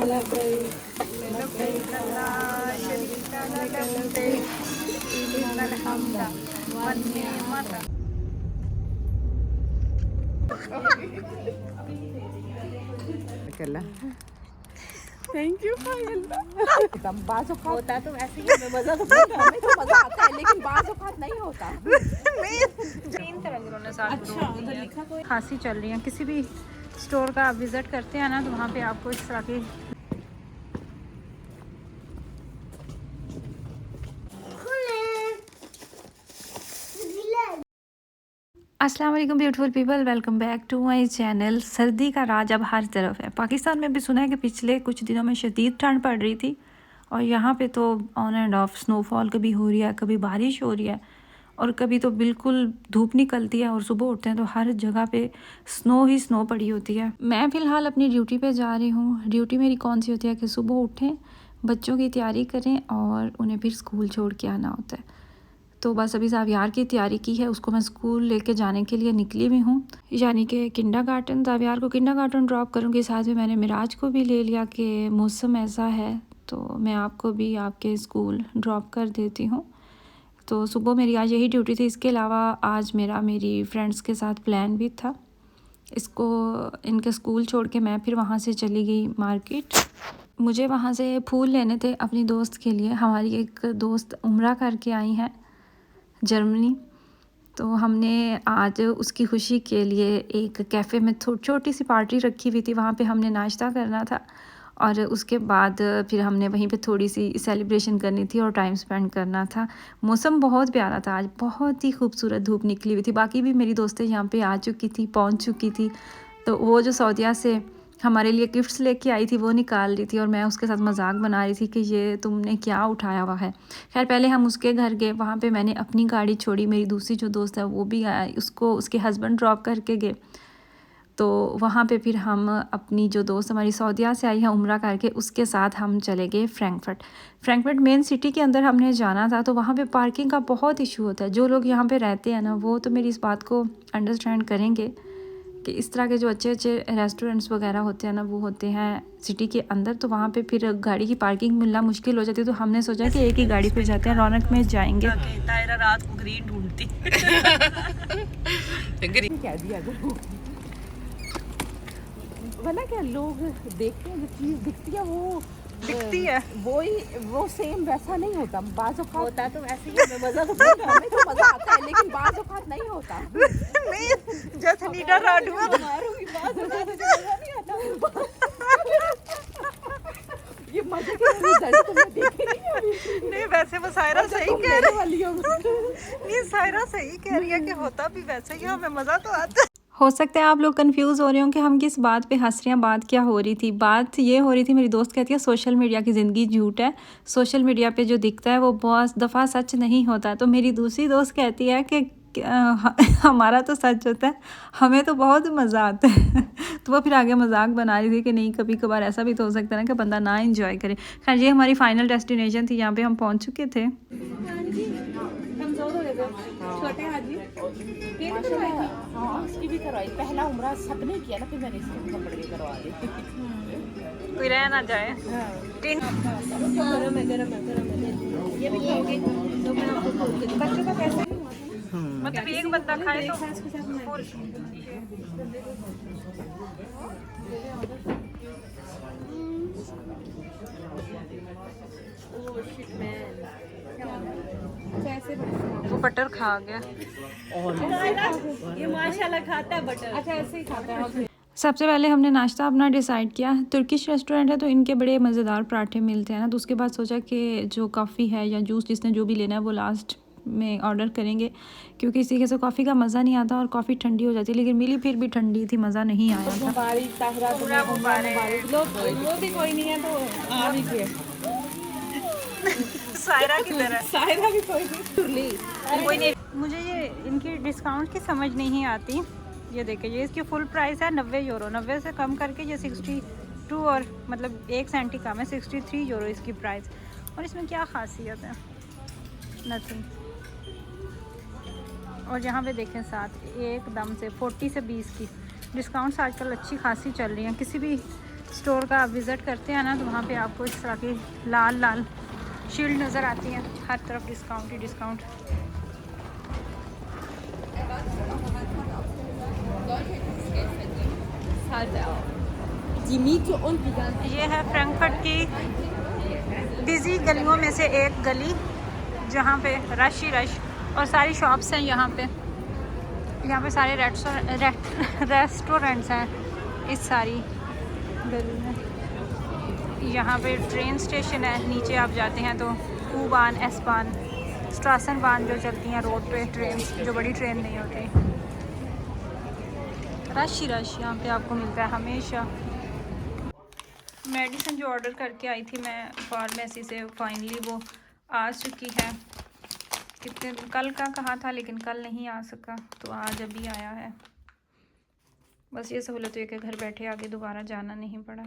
Thank you बाज़ औक़ात होता तो ऐसे ही हमें मज़ा तो हमें तो मज़ा आता है, लेकिन बाज़ औक़ात नहीं होता। तीन तरह के उन्होंने साथ उधर लिखा कोई खांसी चल रही है। किसी भी स्टोर का आप विज़िट करते हैं ना तो वहाँ पे आपको इस तरह की अस्सलाम वालेकुम beautiful people, welcome back to my channel. सर्दी का राज अब हर तरफ है। पाकिस्तान में भी सुना है कि पिछले कुछ दिनों में शदीद ठंड पड़ रही थी और यहाँ पे तो ऑन एंड ऑफ स्नोफॉल कभी हो रही है, कभी बारिश हो रही है और कभी तो बिल्कुल धूप निकलती है और सुबह उठते हैं तो हर जगह पे स्नो ही स्नो पड़ी होती है। मैं फ़िलहाल अपनी ड्यूटी पे जा रही हूँ। ड्यूटी मेरी कौन सी होती है कि सुबह उठें, बच्चों की तैयारी करें और उन्हें फिर स्कूल छोड़ के आना होता है। तो बस अभी ज़ावियार की तैयारी की है, उसको मैं स्कूल लेके जाने के लिए निकली हुई हूँ, यानी कि किंडरगार्टन। ज़ावियार को किंडरगार्टन ड्रॉप करूँगी, साथ में मैंने मिराज को भी ले लिया कि मौसम ऐसा है तो मैं आपको भी आपके स्कूल ड्रॉप कर देती हूँ। तो सुबह मेरी आज यही ड्यूटी थी। इसके अलावा आज मेरी फ्रेंड्स के साथ प्लान भी था। इसको इनके स्कूल छोड़ के मैं फिर वहाँ से चली गई मार्केट। मुझे वहाँ से फूल लेने थे अपनी दोस्त के लिए। हमारी एक दोस्त उम्रा करके आई हैं जर्मनी, तो हमने आज उसकी खुशी के लिए एक कैफ़े में छोटी सी पार्टी रखी हुई थी। वहाँ पे हमने नाश्ता करना था और उसके बाद फिर हमने वहीं पे थोड़ी सी सेलिब्रेशन करनी थी और टाइम स्पेंड करना था। मौसम बहुत प्यारा था आज, बहुत ही खूबसूरत धूप निकली हुई थी। बाकी भी मेरी दोस्तें यहाँ पे आ चुकी थी, पहुँच चुकी थी। तो वो जो सऊदीया से हमारे लिए गिफ्ट्स लेके आई थी वो निकाल रही थी और मैं उसके साथ मजाक बना रही थी कि ये तुमने क्या उठाया हुआ है। खैर पहले हम उसके घर गए, वहाँ पे मैंने अपनी गाड़ी छोड़ी, मेरी दूसरी जो दोस्त है वो भी आई, उसको उसके हस्बैंड ड्रॉप करके गए। तो वहाँ पे फिर हम अपनी जो दोस्त हमारी सऊदीया से आई है उम्रा करके, उसके साथ हम चले गए फ्रैंकफर्ट मेन सिटी के अंदर हमने जाना था। तो वहाँ पे पार्किंग का बहुत इशू होता है। जो लोग यहाँ पे रहते हैं ना वो तो मेरी इस बात को अंडरस्टैंड करेंगे कि इस तरह के जो अच्छे अच्छे रेस्टोरेंट्स वगैरह होते हैं ना वो होते हैं सिटी के अंदर, तो वहाँ पे फिर गाड़ी की पार्किंग मिलना मुश्किल हो जाती है। तो हमने सोचा कि एक ही गाड़ी पे जाते हैं, रौनक में जाएंगे। तायरा रात को ग्रीन ढूंढती ग्रीन क्या दिया वरना क्या लोग देखते हैं, जो चीज़ दिखती है वो दिखती है वो सेम वैसा नहीं होता। बाज़ औक़ात होता तो ऐसे ही हमें मज़ा तो हमें तो मज़ा आता है, लेकिन बाज़ औक़ात नहीं होता। नहीं जैसे नीडा राडू मारूंगी बाज़ औक़ात मुझे मज़ा नहीं आता। ये मज़े की चीज़ तुमने देखी नहीं। नहीं वैसे वो सायरा सही कह रही वाली हो। नहीं सायरा सही कह रही है कि होता भी वैसे ही, हमें मज़ा तो आता है। हो सकता है आप लोग कंफ्यूज हो रहे हो कि हम किस बात पे हंस रहे हैं। बात क्या हो रही थी? बात ये हो रही थी, मेरी दोस्त कहती है सोशल मीडिया की ज़िंदगी झूठ है, सोशल मीडिया पे जो दिखता है वो बहुत दफ़ा सच नहीं होता। तो मेरी दूसरी दोस्त कहती है कि हमारा तो सच होता है, हमें तो बहुत मज़ा आता है। तो वो फिर आगे मजाक बना रही थी कि नहीं कभी कभार ऐसा भी तो हो सकता है ना कि बंदा ना एंजॉय करे। खैर ये हमारी फाइनल डेस्टिनेशन थी, यहाँ पे हम पहुँच चुके थे। छोटे हाजी हाँ इसकी भी करवाई, पहला उम्रा सबने किया ना, फिर मैंने इसके कपड़े भी करवा दी। कोई रह ना जाए। गरम है ये भी खाओगे तो मैं आपको खोल के बच्चों का कैसे मतलब एक बंदा खाए तो वो बटर खा गया। ये माशाल्लाह खाता है बटर। अच्छा ऐसे ही खाता है। सबसे पहले हमने नाश्ता अपना डिसाइड किया। तुर्किश रेस्टोरेंट है तो इनके बड़े मज़ेदार पराठे मिलते हैं ना। तो उसके बाद सोचा कि जो कॉफ़ी है या जूस जिसने जो भी लेना है वो लास्ट में ऑर्डर करेंगे, क्योंकि इसी के से कॉफ़ी का मज़ा नहीं आता और कॉफ़ी ठंडी हो जाती है। लेकिन मिली फिर भी ठंडी थी, मज़ा नहीं आया था। वो भी कोई नहीं है तो आ भी गए। सायरा की तरह सायरा भी कोई नहीं। मुझे ये इनकी डिस्काउंट की समझ नहीं आती। ये देखिए ये इसकी फुल प्राइस है 90 यूरो, 90 से कम करके ये 62 और मतलब 1 सेंट ही कम है, 63 यूरो इसकी प्राइस। और इसमें क्या खासियत है? नथिंग। और यहाँ पे देखें साथ एकदम से 40 से 20 की डिस्काउंट्स आजकल अच्छी खासी चल रही हैं। किसी भी स्टोर का आप विज़िट करते हैं ना तो वहाँ पे आपको इस तरह की लाल लाल शील्ड नज़र आती हैं, हर तरफ डिस्काउंट ही डिस्काउंट। ये है फ्रैंकफर्ट की बिज़ी गलियों में से एक गली जहाँ पे रश ही रश और सारी शॉप्स हैं। यहाँ पे सारे रेस्टोरेंट्स हैं इस सारी गली में। यहाँ पे ट्रेन स्टेशन है, नीचे आप जाते हैं तो U-Bahn, S-Bahn, स्ट्रासन-Bahn जो चलती हैं रोड पे ट्रेन, जो बड़ी ट्रेन नहीं होती। रश ही रश यहाँ पे आपको मिलता है हमेशा। मेडिसिन जो ऑर्डर करके आई थी मैं फार्मेसी से, फाइनली वो आ चुकी है। कितने कल का कहा था लेकिन कल नहीं आ सका, तो आज अभी आया है। बस ये सहूलत है कि घर बैठे आगे दोबारा जाना नहीं पड़ा।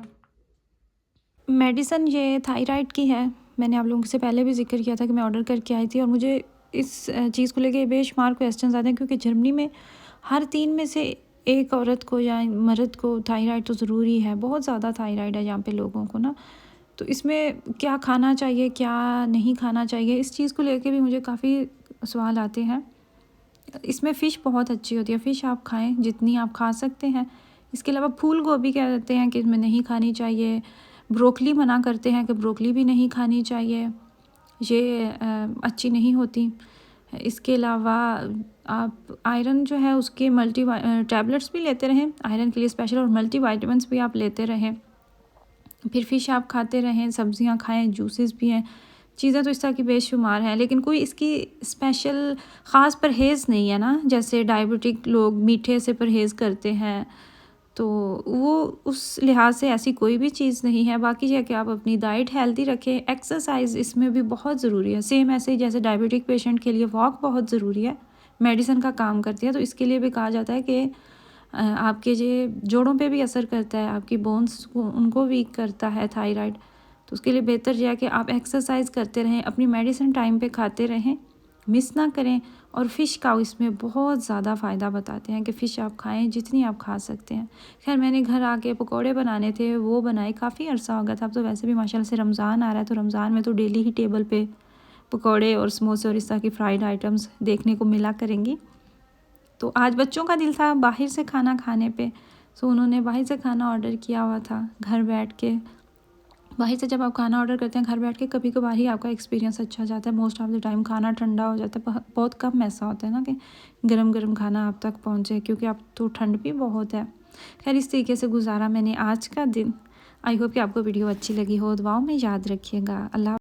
मेडिसिन ये थायराइड की है। मैंने आप लोगों से पहले भी जिक्र किया था कि मैं ऑर्डर करके आई थी और मुझे इस चीज़ को लेके बेशुमार क्वेश्चन आते हैं, क्योंकि जर्मनी में हर 3 में से एक औरत को या मर्द को थायराइड तो ज़रूरी है। बहुत ज़्यादा थायराइड है यहाँ पे लोगों को ना, तो इसमें क्या खाना चाहिए क्या नहीं खाना चाहिए, इस चीज़ को लेके भी मुझे काफ़ी सवाल आते हैं। इसमें फ़िश बहुत अच्छी होती है, फ़िश आप खाएं जितनी आप खा सकते हैं। इसके अलावा फूल गोभी कह देते हैं कि इसमें नहीं खानी चाहिए, ब्रोकली मना करते हैं कि ब्रोकली भी नहीं खानी चाहिए, ये अच्छी नहीं होती। इसके अलावा आप आयरन जो है उसके मल्टी टैबलेट्स भी लेते रहें आयरन के लिए स्पेशल, और मल्टी वाइटामिन्स भी आप लेते रहें। फिर फ़िश आप खाते रहें, सब्जियां खाएं, जूसेस भी हैं, चीज़ें तो इस तरह की बेशुमार हैं, लेकिन कोई इसकी स्पेशल ख़ास परहेज़ नहीं है ना। जैसे डायबिटिक लोग मीठे से परहेज़ करते हैं, तो वो उस लिहाज से ऐसी कोई भी चीज़ नहीं है। बाकी ये है कि आप अपनी डाइट हेल्दी रखें, एक्सरसाइज इसमें भी बहुत ज़रूरी है। सेम ऐसे ही जैसे डायबिटिक पेशेंट के लिए वॉक बहुत ज़रूरी है, मेडिसिन का काम करती है, तो इसके लिए भी कहा जाता है कि आपके ये जोड़ों पे भी असर करता है, आपकी बोन्स को उनको वीक करता है थायराइड। तो उसके लिए बेहतर यह है कि आप एक्सरसाइज करते रहें, अपनी मेडिसिन टाइम पे खाते रहें, मिस ना करें। और फ़िश का इसमें बहुत ज़्यादा फ़ायदा बताते हैं कि फ़िश आप खाएं जितनी आप खा सकते हैं। खैर मैंने घर आके पकोड़े बनाने थे, वो बनाए, काफ़ी अरसा हो गया था। अब तो वैसे भी माशाल्लाह से रमज़ान आ रहा है, तो रमज़ान में तो डेली ही टेबल पे पकोड़े और समोसे और इस तरह की फ्राइड आइटम्स देखने को मिला करेंगी। तो आज बच्चों का दिल था बाहर से खाना खाने पे, तो उन्होंने बाहर से खाना ऑर्डर किया हुआ था। घर बैठ के बाहर से जब आप खाना ऑर्डर करते हैं घर बैठ के, कभी कभार ही आपका एक्सपीरियंस अच्छा जाता है। मोस्ट ऑफ द टाइम खाना ठंडा हो जाता है। बहुत कम ऐसा होता है ना कि गरम गरम खाना आप तक पहुंचे, क्योंकि अब तो ठंड भी बहुत है। खैर इस तरीके से गुजारा मैंने आज का दिन। आई होप कि आपको वीडियो अच्छी लगी हो। दुआओं में याद रखिएगा। अल्लाह।